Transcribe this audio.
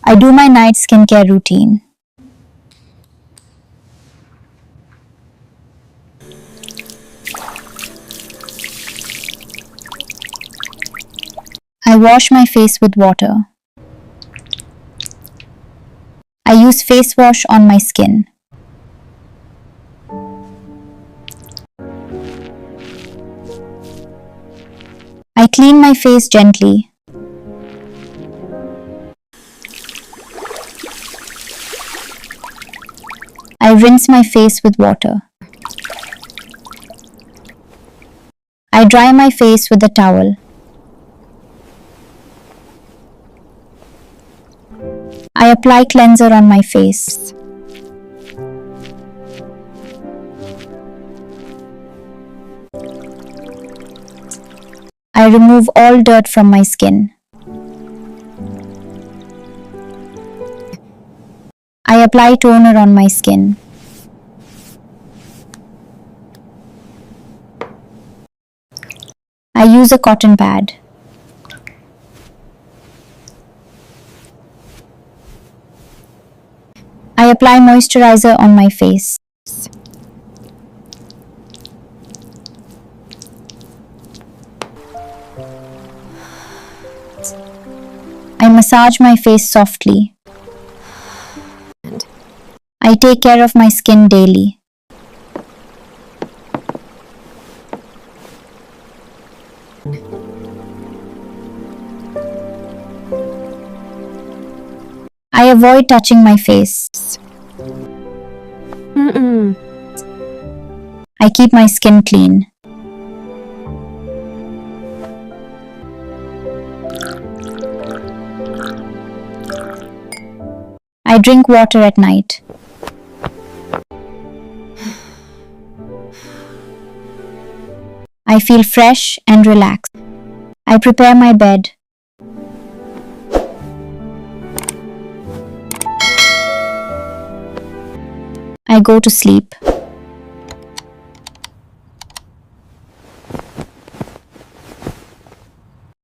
I do my night skincare routine. I wash my face with water. I use face wash on my skin. I clean my face gently. I rinse my face with water. I dry my face with a towel. I apply cleanser on my face. I remove all dirt from my skin. I apply toner on my skin. I use a cotton pad. I apply moisturizer on my face. I massage my face softly. I take care of my skin daily. I avoid touching my face. I keep my skin clean. I drink water at night. I feel fresh and relaxed. I prepare my bed. I go to sleep.